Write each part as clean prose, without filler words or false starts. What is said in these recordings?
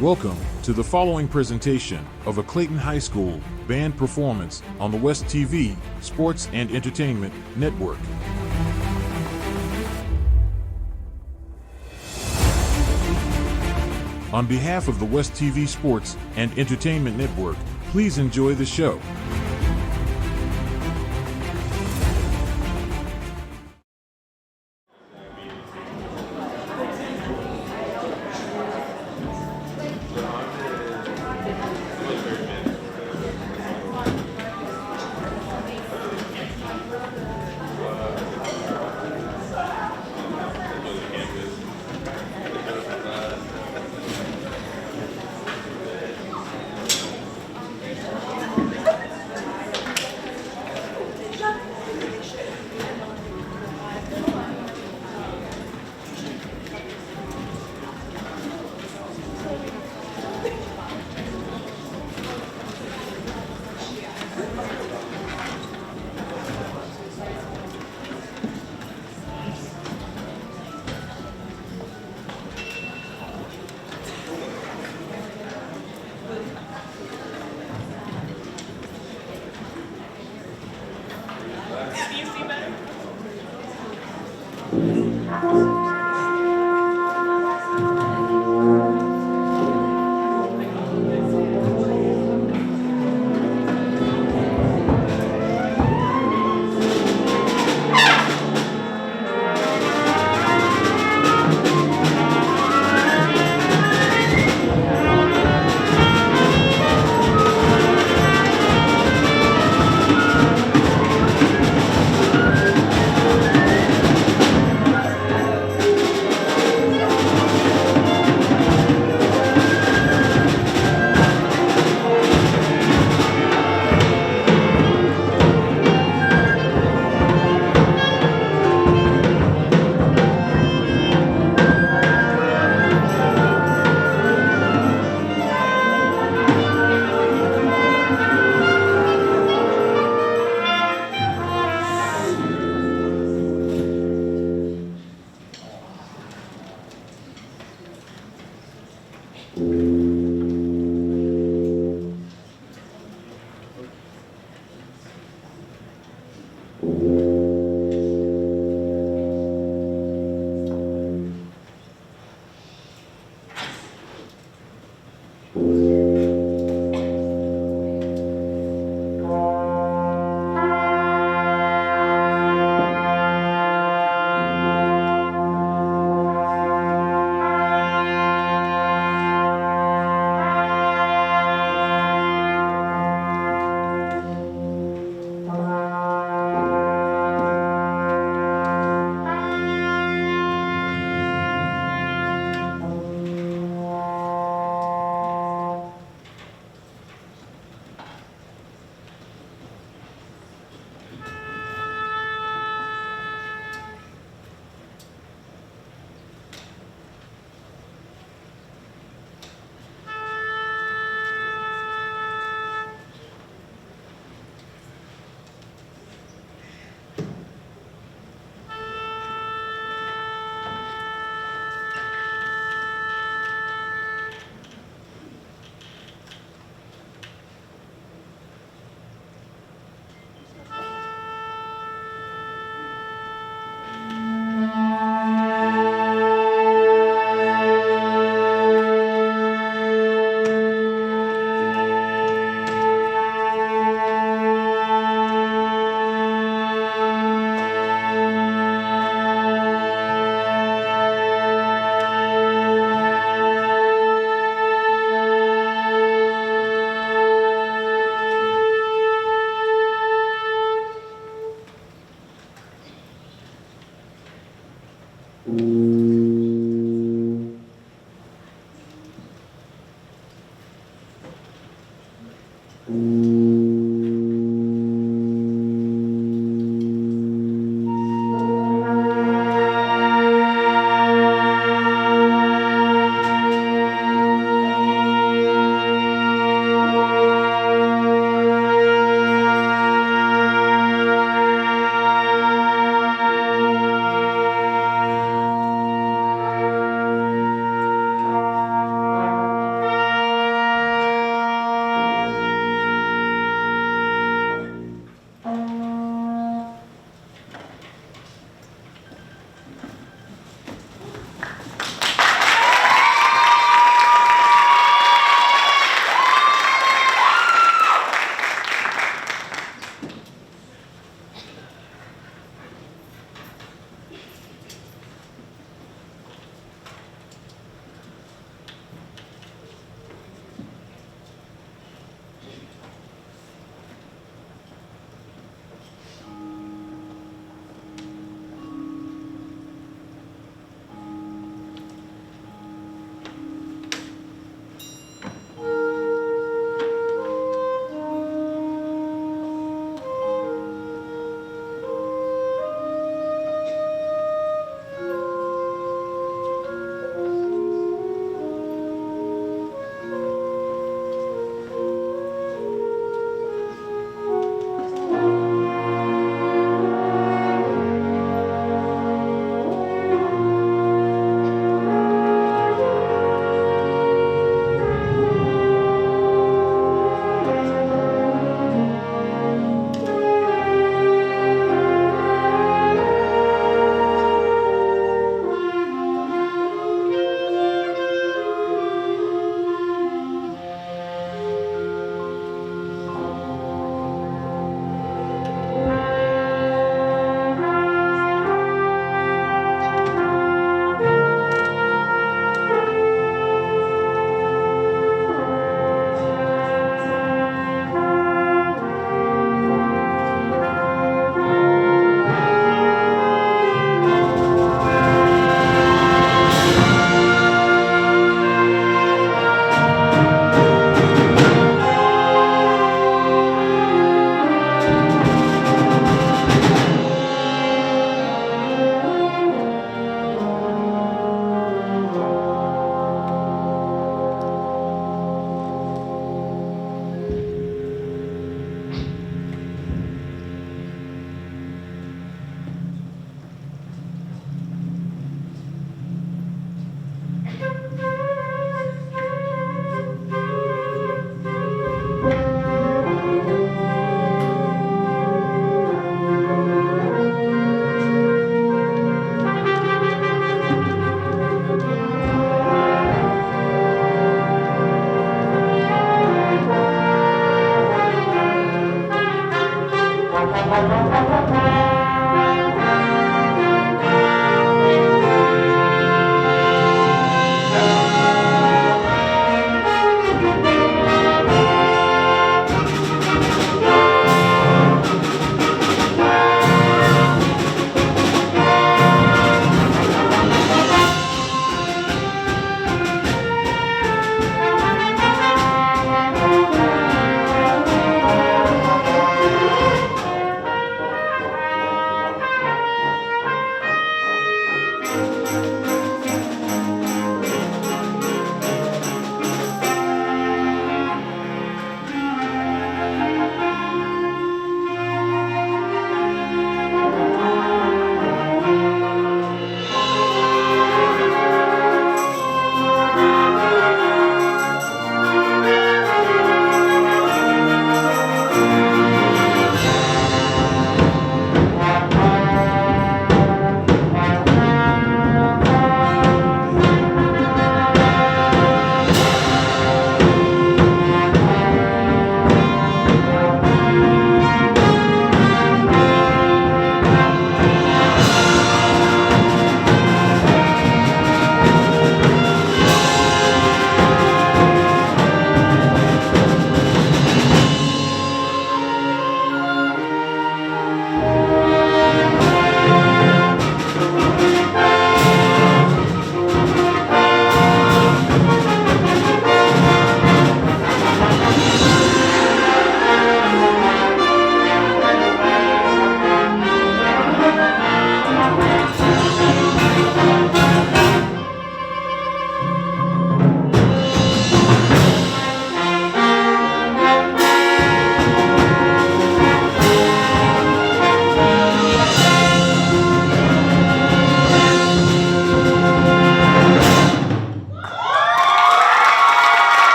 Welcome to the following presentation of a Clayton High School band performance on the West TV, Sports and Entertainment Network. On behalf of the West TV Sports and Entertainment Network, please enjoy the show.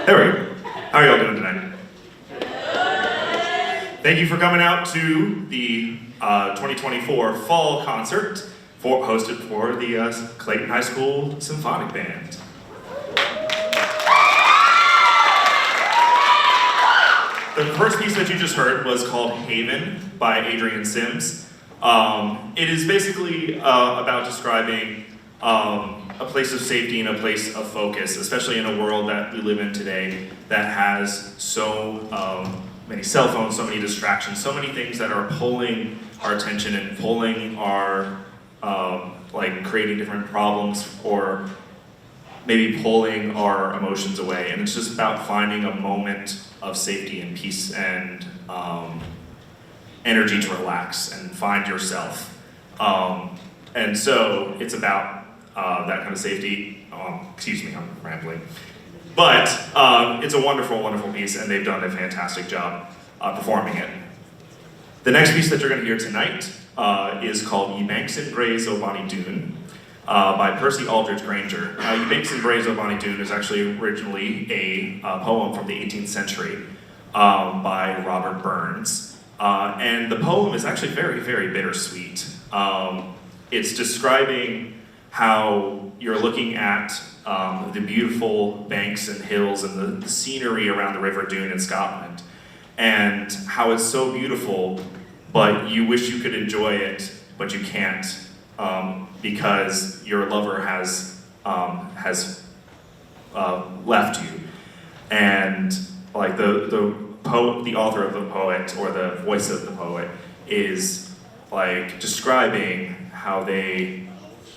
There we go. How are y'all doing tonight? Thank you for coming out to the 2024 fall concert hosted for the Clayton High School Symphonic Band. The first piece that you just heard was called Haven by Adrien Sims. It is basically about describing a place of safety and a place of focus, especially in a world that we live in today that has so many cell phones, so many distractions, so many things that are pulling our attention and pulling our, like creating different problems or maybe pulling our emotions away. And it's just about finding a moment of safety and peace and energy to relax and find yourself. And so it's about that kind of safety. Excuse me, I'm rambling. But it's a wonderful, wonderful piece, and they've done a fantastic job performing it. The next piece that you're going to hear tonight is called Ye Banks and Braes o' Bonnie Doon by Percy, Aldridge, Grainger. Ye Banks and Braes o' Bonnie Doon is actually originally a poem from the 18th century by Robert Burns. And the poem is actually very, very bittersweet. It's describing how you're looking at the beautiful banks and hills and the scenery around the River Doon in Scotland, and how it's so beautiful, but you wish you could enjoy it, but you can't because your lover has left you. And like the poet, the author of the poet, or the voice of the poet, is like describing how they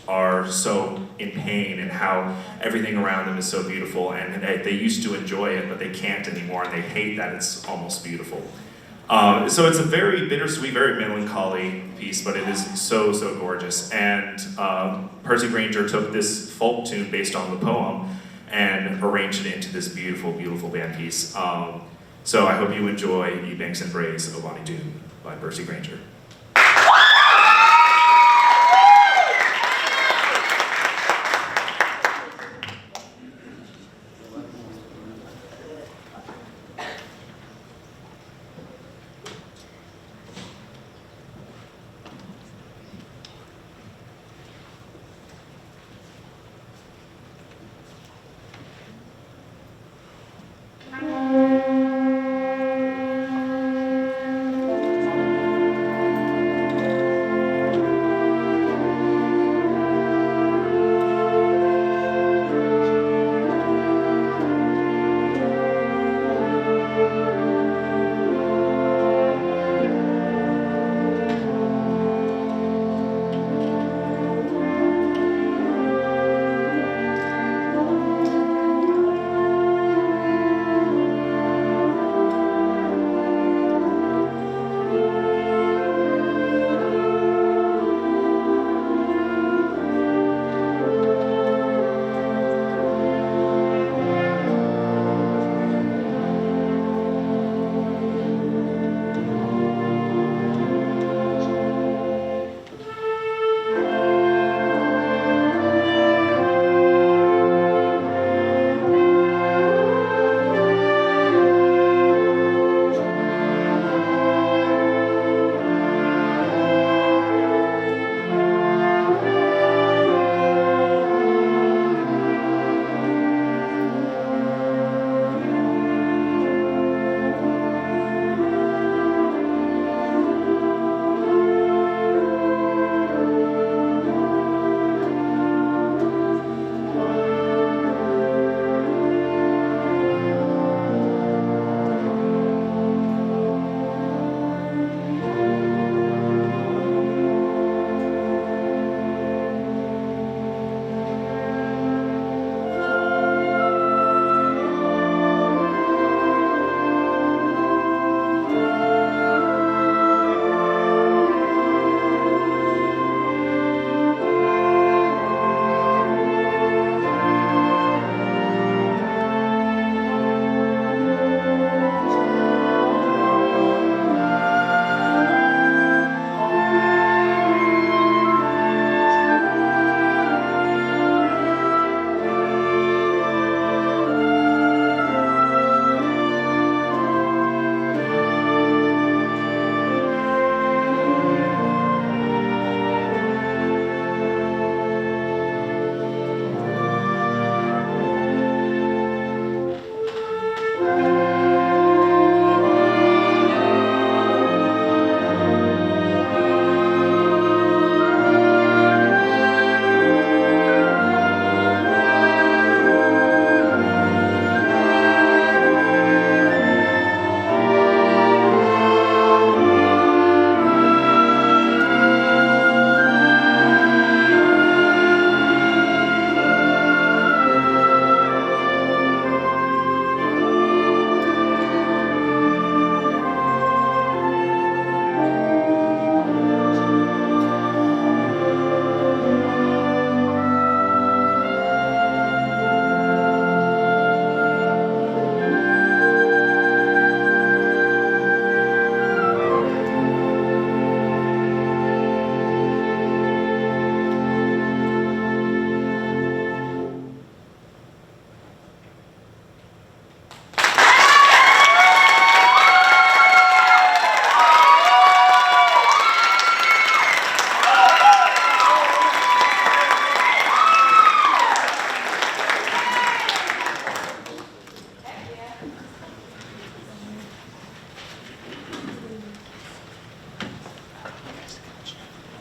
are so in pain and how everything around them is so beautiful, and they used to enjoy it, but they can't anymore, and they hate that it's almost beautiful. So it's a very bittersweet, very melancholy piece, but it is so, so gorgeous. And Percy Grainger took this folk tune based on the poem and arranged it into this beautiful, beautiful band piece. So I hope you enjoy Ye Banks and Braes o' Bonnie Doon by Percy Grainger.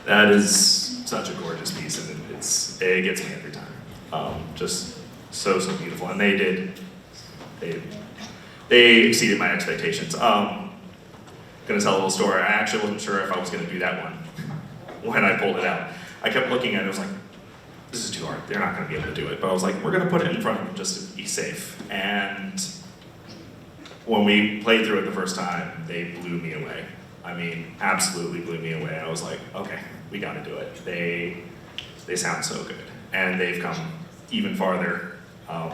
That is such a gorgeous piece, and it gets me every time. Just so beautiful, and they exceeded my expectations. Gonna tell a little story. I actually wasn't sure if I was gonna do that one when I pulled it out. I kept looking at it, I was like, this is too hard, they're not gonna be able to do it. But I was like, we're gonna put it in front of them just to be safe. And when we played through it the first time, they blew me away. I mean, absolutely blew me away. I was like, okay, we gotta do it. They sound so good. And they've come even farther. I'm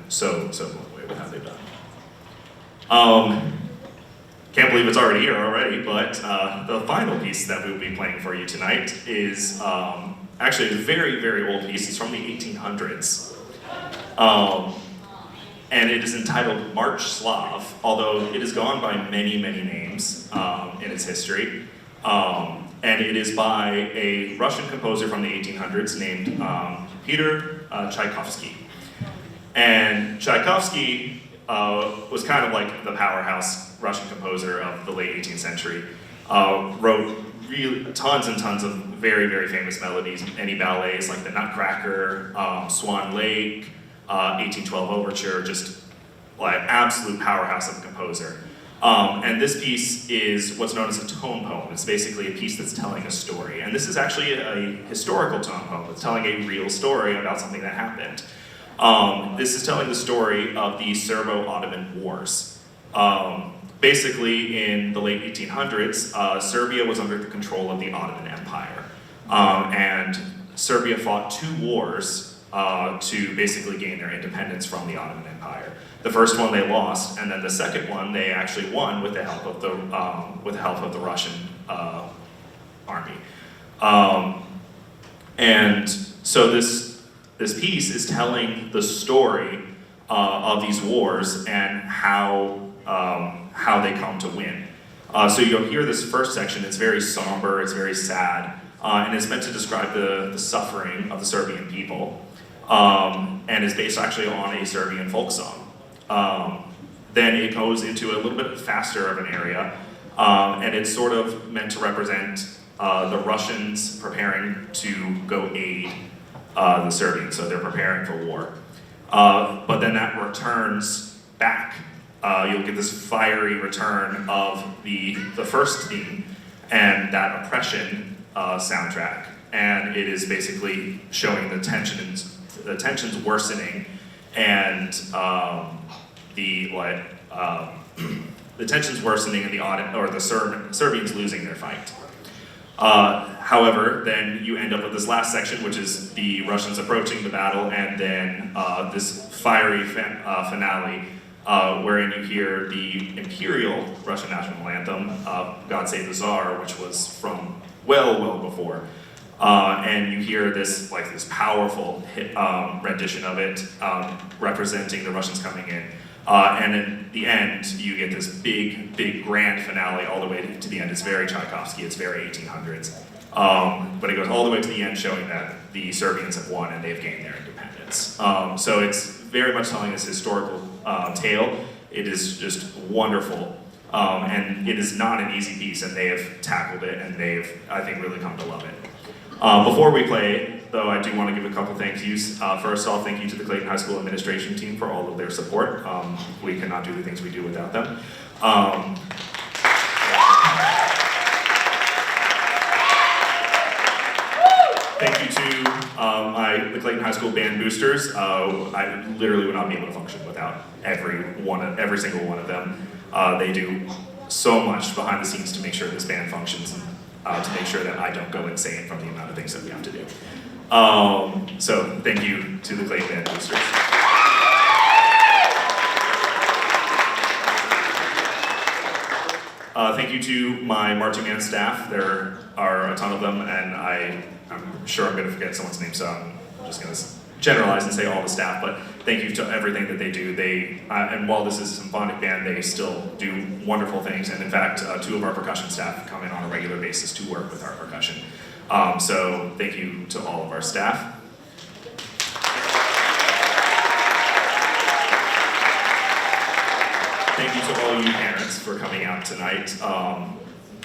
so blown away with how they've done. Can't believe it's already here already, but the final piece that we'll be playing for you tonight is actually a very old piece. It's from the 1800s. And it is entitled Marche Slav, although it has gone by many names in its history. And it is by a Russian composer from the 1800s named Peter Tchaikovsky. And Tchaikovsky was kind of like the powerhouse Russian composer of the late 18th century. Wrote really tons and tons of very famous melodies, any ballets like the Nutcracker, Swan Lake, 1812 Overture, just like absolute powerhouse of a composer. And this piece is what's known as a tone poem. It's basically a piece that's telling a story. And this is actually a historical tone poem. It's telling a real story about something that happened. This is telling the story of the Serbo-Ottoman Wars. Basically, in the late 1800s, Serbia was under the control of the Ottoman Empire. And Serbia fought 2 wars to basically gain their independence from the Ottoman Empire. The first one they lost, and then the second one they actually won with the help of the Russian army. And so this piece is telling the story of these wars and how they come to win. So you'll hear this first section. It's very somber. It's very sad, and it's meant to describe the suffering of the Serbian people. And is based actually on a Serbian folk song. Then it goes into a little bit faster of an area, and it's sort of meant to represent the Russians preparing to go aid the Serbians, so they're preparing for war. But then that returns back. You'll get this fiery return of the first theme and that oppression soundtrack, and it is basically showing the tensions worsening, and the tensions worsening and the Serbians losing their fight. However, then you end up with this last section, which is the Russians approaching the battle, and then this fiery finale, wherein you hear the imperial Russian national anthem, "God Save the Tsar," which was from well before. And you hear this powerful rendition of it, representing the Russians coming in. And in the end, you get this big grand finale all the way to the end. It's very Tchaikovsky, it's very 1800s. But it goes all the way to the end, showing that the Serbians have won and they've gained their independence. So it's very much telling this historical tale. It is just wonderful. And it is not an easy piece, and they have tackled it, and they've, I think, really come to love it. Before we play, though, I do want to give a couple thank yous. First off, thank you to the Clayton High School administration team for all of their support. We cannot do the things we do without them. Thank you to the Clayton High School band boosters. I literally would not be able to function without every single one of them. They do so much behind the scenes to make sure this band functions, and to make sure that I don't go insane from the amount of things that we have to do. So thank you to the Clayton band boosters. Thank you to my marching band staff. There are a ton of them, and I'm sure I'm going to forget someone's name, so I'm just going to generalize and say all the staff, but thank you to everything that they do. And while this is a symphonic band, they still do wonderful things, and in fact, 2 of our percussion staff come in on a regular basis to work with our percussion. So thank you to all of our staff. Thank you to all you parents for coming out tonight.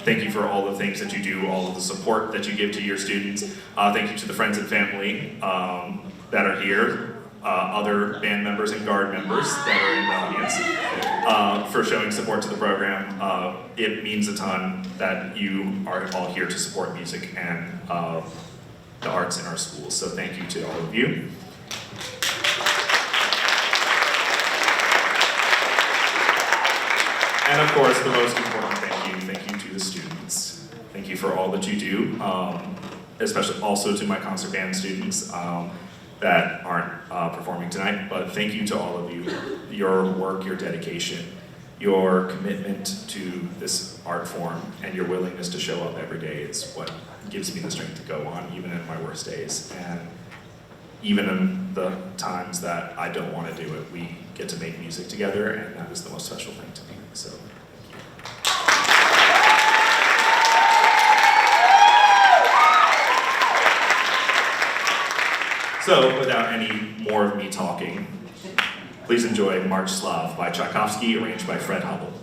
Thank you for all the things that you do, all of the support that you give to your students. Thank you to the friends and family that are here, other band members and guard members that are in the audience, for showing support to the program. It means a ton that you are all here to support music and the arts in our schools. So thank you to all of you. And of course, the most important thank you to the students. Thank you for all that you do, especially also to my concert band students that aren't performing tonight, but thank you to all of you. Your work, your dedication, your commitment to this art form, and your willingness to show up every day is what gives me the strength to go on, even in my worst days. And even in the times that I don't want to do it, we get to make music together, and that is the most special thing to me. So, so without any more of me talking, please enjoy March Slav by Tchaikovsky, arranged by Fred Hubbell.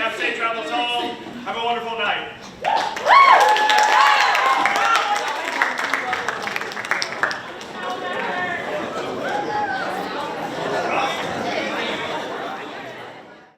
Have safe travels home. Have a wonderful night.